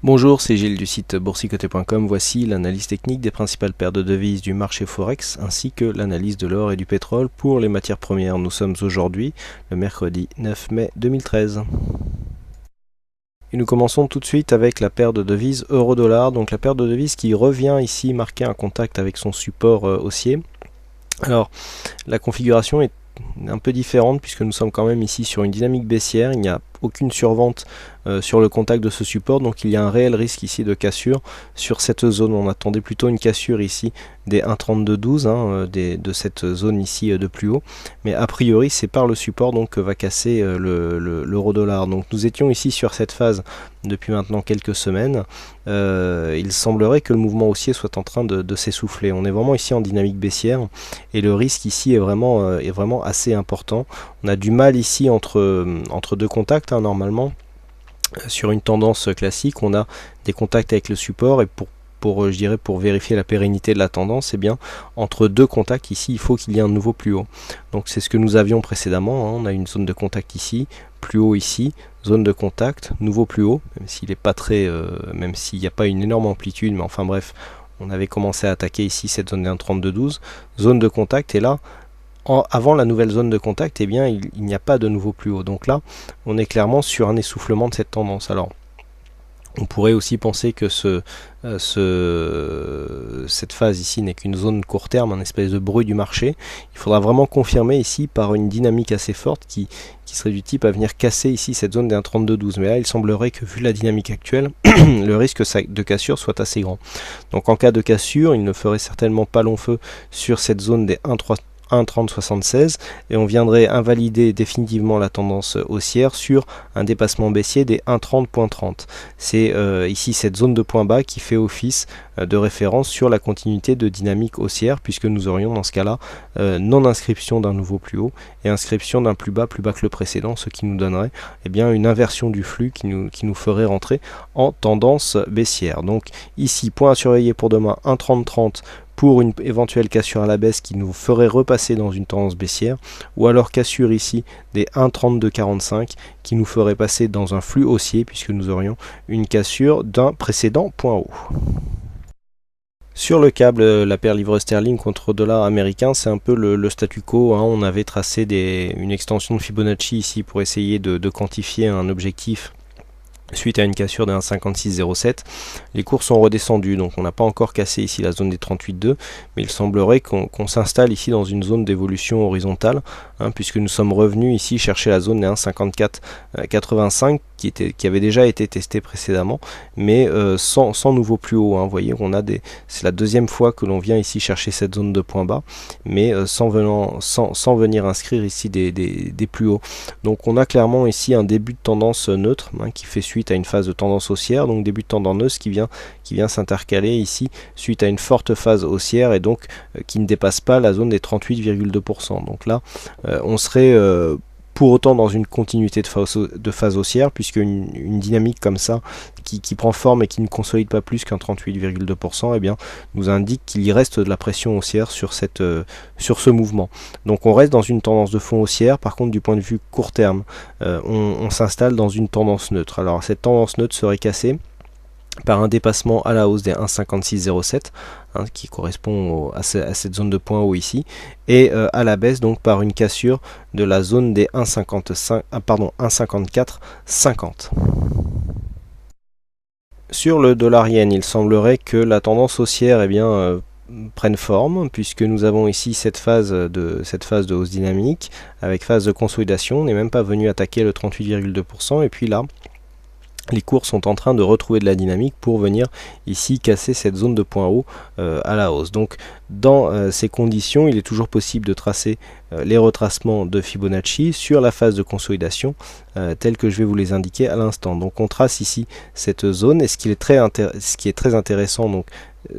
Bonjour, c'est Gilles du site boursicoté.com. Voici l'analyse technique des principales paires de devises du marché Forex ainsi que l'analyse de l'or et du pétrole pour les matières premières. Nous sommes aujourd'hui le mercredi 9 mai 2013. Et nous commençons tout de suite avec la paire de devises euro-dollar. Donc la paire de devises qui revient ici marquer un contact avec son support haussier. Alors la configuration est un peu différente puisque nous sommes quand même ici sur une dynamique baissière. Il n'y a aucune survente sur le contact de ce support, donc il y a un réel risque ici de cassure sur cette zone. On attendait plutôt une cassure ici des 1,3212 de cette zone ici de plus haut, mais a priori c'est par le support donc que va casser l'euro dollar. Donc nous étions ici sur cette phase depuis maintenant quelques semaines. Il semblerait que le mouvement haussier soit en train de s'essouffler. On est vraiment ici en dynamique baissière et le risque ici est vraiment assez important. On a du mal ici entre deux contacts normalement. Sur une tendance classique, on a des contacts avec le support et pour vérifier la pérennité de la tendance, eh bien, entre deux contacts ici, il faut qu'il y ait un nouveau plus haut. Donc c'est ce que nous avions précédemment, On a une zone de contact ici, plus haut ici, zone de contact, nouveau plus haut, même s'il n'est pas très, même s'il n'y a pas une énorme amplitude, mais enfin bref, on avait commencé à attaquer ici cette zone des 1,3212, zone de contact, et là, avant la nouvelle zone de contact, eh bien, il n'y a pas de nouveau plus haut. Donc là, on est clairement sur un essoufflement de cette tendance. Alors, on pourrait aussi penser que cette phase ici n'est qu'une zone court terme, un espèce de bruit du marché. Il faudra vraiment confirmer ici par une dynamique assez forte qui serait du type à venir casser ici cette zone des 1,3212. Mais là, il semblerait que vu la dynamique actuelle, le risque de cassure soit assez grand. Donc en cas de cassure, il ne ferait certainement pas long feu sur cette zone des 1,3076 et on viendrait invalider définitivement la tendance haussière sur un dépassement baissier des 1,30.30. C'est ici cette zone de point bas qui fait office de référence sur la continuité de dynamique haussière, puisque nous aurions dans ce cas-là non-inscription d'un nouveau plus haut et inscription d'un plus bas que le précédent, ce qui nous donnerait bien une inversion du flux qui nous ferait rentrer en tendance baissière. Donc ici, point à surveiller pour demain, 1,3030 pour une éventuelle cassure à la baisse qui nous ferait repasser dans une tendance baissière, ou alors cassure ici des 1,3245 qui nous ferait passer dans un flux haussier puisque nous aurions une cassure d'un précédent point haut. Sur le câble, la paire livre sterling contre dollar américain, c'est un peu le statu quo. On avait tracé une extension de Fibonacci ici pour essayer de quantifier un objectif suite à une cassure de 1,5607. Les cours sont redescendus, donc on n'a pas encore cassé ici la zone des 38,2, mais il semblerait qu'on s'installe ici dans une zone d'évolution horizontale, puisque nous sommes revenus ici chercher la zone des 1,5485 qui avait déjà été testée précédemment, mais sans nouveau plus haut. Vous voyez, c'est la deuxième fois que l'on vient ici chercher cette zone de point bas, mais sans venir inscrire ici des plus hauts. Donc on a clairement ici un début de tendance neutre qui fait suite à une phase de tendance haussière, donc début de tendance qui vient s'intercaler ici suite à une forte phase haussière et donc qui ne dépasse pas la zone des 38,2%. Donc là, on serait pour autant dans une continuité de phase haussière, puisque une dynamique comme ça qui prend forme et qui ne consolide pas plus qu'un 38,2%, eh bien, nous indique qu'il y reste de la pression haussière sur ce mouvement. Donc on reste dans une tendance de fond haussière. Par contre, du point de vue court terme, on s'installe dans une tendance neutre. Alors cette tendance neutre serait cassée par un dépassement à la hausse des 1,5607 qui correspond à cette zone de point haut ici, et à la baisse donc par une cassure de la zone des 1,5450. Sur le dollar yen, il semblerait que la tendance haussière prenne forme, puisque nous avons ici cette phase de hausse dynamique avec phase de consolidation. On n'est même pas venu attaquer le 38,2%, et puis là les cours sont en train de retrouver de la dynamique pour venir ici casser cette zone de point haut à la hausse. Donc dans ces conditions, il est toujours possible de tracer les retracements de Fibonacci sur la phase de consolidation telle que je vais vous les indiquer à l'instant. Donc on trace ici cette zone, et ce qui est très intéressant donc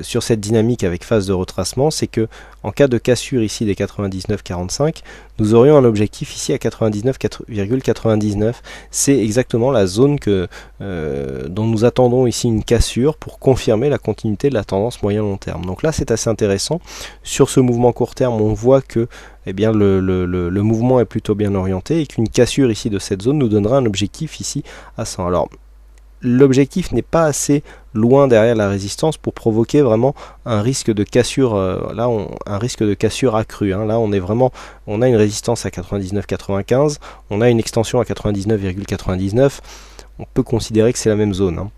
sur cette dynamique avec phase de retracement, c'est que en cas de cassure ici des 99,45, nous aurions un objectif ici à 99,99. C'est exactement la zone dont nous attendons ici une cassure pour confirmer la continuité de la tendance moyen-long terme. Donc là, c'est assez intéressant. Sur ce mouvement court terme, on voit que le mouvement est plutôt bien orienté et qu'une cassure ici de cette zone nous donnera un objectif ici à 100. Alors, l'objectif n'est pas assez loin derrière la résistance pour provoquer vraiment un risque de cassure, un risque de cassure accru. Hein. Là, on a une résistance à 99,95, on a une extension à 99,99. On peut considérer que c'est la même zone. Hein.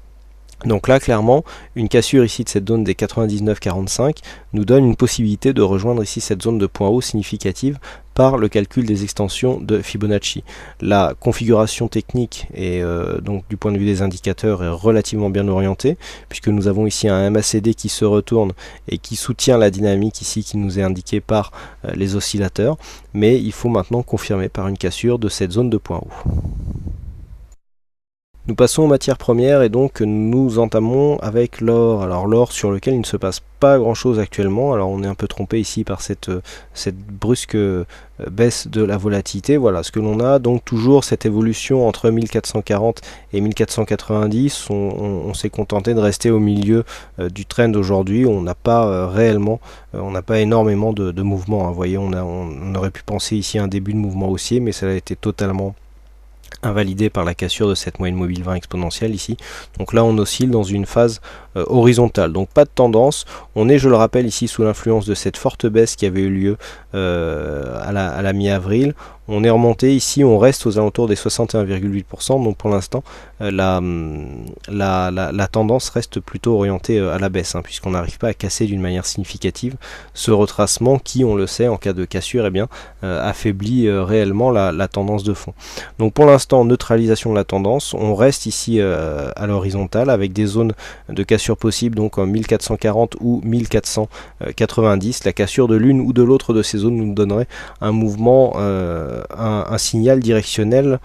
Donc là, clairement, une cassure ici de cette zone des 99,45 nous donne une possibilité de rejoindre ici cette zone de point haut significative par le calcul des extensions de Fibonacci. La configuration technique et donc du point de vue des indicateurs est relativement bien orientée, puisque nous avons ici un MACD qui se retourne et qui soutient la dynamique ici qui nous est indiquée par les oscillateurs, mais il faut maintenant confirmer par une cassure de cette zone de point haut. Nous passons aux matières premières et donc nous entamons avec l'or. Alors l'or sur lequel il ne se passe pas grand chose actuellement. Alors on est un peu trompé ici par cette brusque baisse de la volatilité. Voilà ce que l'on a. Donc toujours cette évolution entre 1440 et 1490. On s'est contenté de rester au milieu du trend aujourd'hui. On n'a pas réellement, on n'a pas énormément de mouvement. Hein. Vous voyez, on aurait pu penser ici à un début de mouvement haussier, mais ça a été totalement invalidé par la cassure de cette moyenne mobile 20 exponentielle ici. Donc là on oscille dans une phase horizontale, donc pas de tendance. On est, je le rappelle, ici sous l'influence de cette forte baisse qui avait eu lieu à la mi-avril. On est remonté ici, on reste aux alentours des 61,8%, donc pour l'instant la tendance reste plutôt orientée à la baisse, hein, puisqu'on n'arrive pas à casser d'une manière significative ce retracement qui, on le sait, en cas de cassure, eh bien, affaiblit réellement la tendance de fond. Donc pour l'instant, neutralisation de la tendance, on reste ici à l'horizontale avec des zones de cassure possibles, donc en 1440 ou 1490. La cassure de l'une ou de l'autre de ces zones nous donnerait un mouvement, un signal directionnel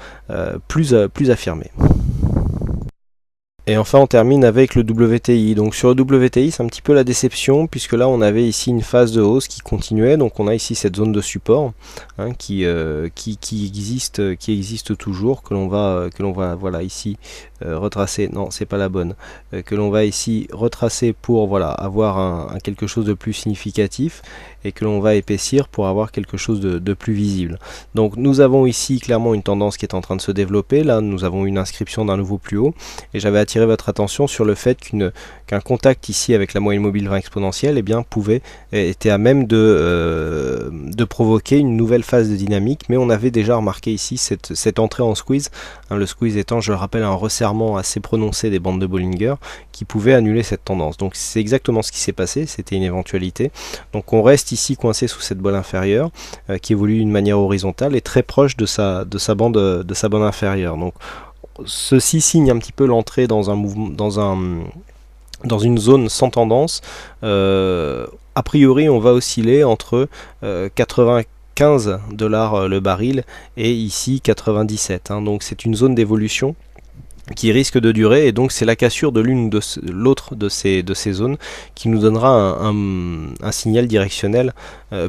plus affirmé. Et enfin on termine avec le WTI. Donc sur le WTI c'est un petit peu la déception, puisque là on avait ici une phase de hausse qui continuait. Donc on a ici cette zone de support, hein, qui existe toujours, que l'on va voilà ici retracer. Non, c'est pas la bonne. Que l'on va ici retracer pour voilà avoir quelque chose de plus significatif, et que l'on va épaissir pour avoir quelque chose de plus visible. Donc nous avons ici clairement une tendance qui est en train de se développer. Là nous avons une inscription d'un nouveau plus haut, et j'avais attiré votre attention sur le fait qu'un contact ici avec la moyenne mobile 20 exponentielle, eh bien, était à même de provoquer une nouvelle phase de dynamique, mais on avait déjà remarqué ici cette entrée en squeeze, hein, le squeeze étant, je le rappelle, un resserrement assez prononcé des bandes de Bollinger qui pouvait annuler cette tendance. Donc c'est exactement ce qui s'est passé, c'était une éventualité. Donc on reste ici coincé sous cette bolle inférieure qui évolue d'une manière horizontale et très proche de sa bande inférieure. Donc ceci signe un petit peu l'entrée dans un mouvement, dans une zone sans tendance. A priori, on va osciller entre 95 $ le baril et ici 97. Hein, donc c'est une zone d'évolution qui risque de durer, et donc c'est la cassure de l'une ou de l'autre de ces zones qui nous donnera un signal directionnel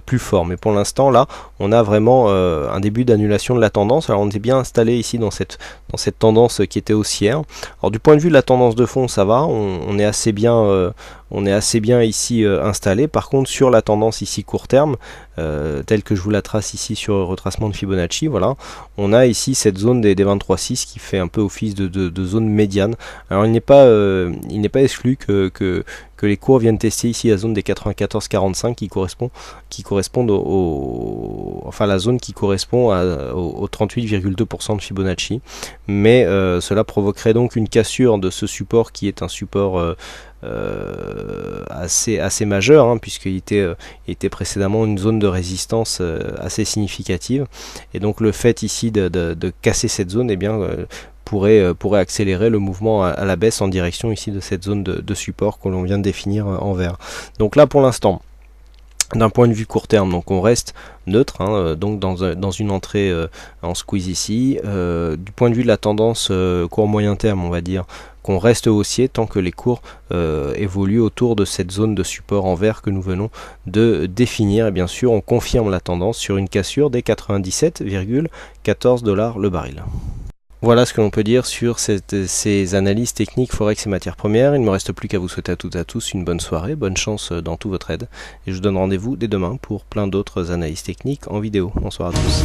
plus fort. Mais pour l'instant là on a vraiment un début d'annulation de la tendance. Alors on est bien installé ici dans cette tendance qui était haussière. Alors du point de vue de la tendance de fond ça va, on est assez bien ici installé. Par contre sur la tendance ici court terme, telle que je vous la trace ici sur le retracement de Fibonacci, voilà, on a ici cette zone des 23,6 qui fait un peu office de zone médiane. Alors il n'est pas exclu que les cours viennent tester ici la zone des 94,45 qui correspondent enfin la zone qui correspond au 38,2% de Fibonacci, mais cela provoquerait donc une cassure de ce support qui est un support assez majeur, hein, puisqu'il était précédemment une zone de résistance assez significative, et donc le fait ici de casser cette zone, eh bien pourrait accélérer le mouvement à la baisse en direction ici de cette zone de support que l'on vient de définir en vert. Donc là pour l'instant, d'un point de vue court terme, donc on reste neutre, hein, donc dans une entrée en squeeze ici. Du point de vue de la tendance court moyen terme, on va dire qu'on reste haussier tant que les cours évoluent autour de cette zone de support en vert que nous venons de définir, et bien sûr on confirme la tendance sur une cassure des 97,14 $ le baril. Voilà ce que l'on peut dire sur ces analyses techniques Forex et matières premières. Il ne me reste plus qu'à vous souhaiter à toutes et à tous une bonne soirée, bonne chance dans tout votre aide, et je vous donne rendez-vous dès demain pour plein d'autres analyses techniques en vidéo. Bonsoir à tous.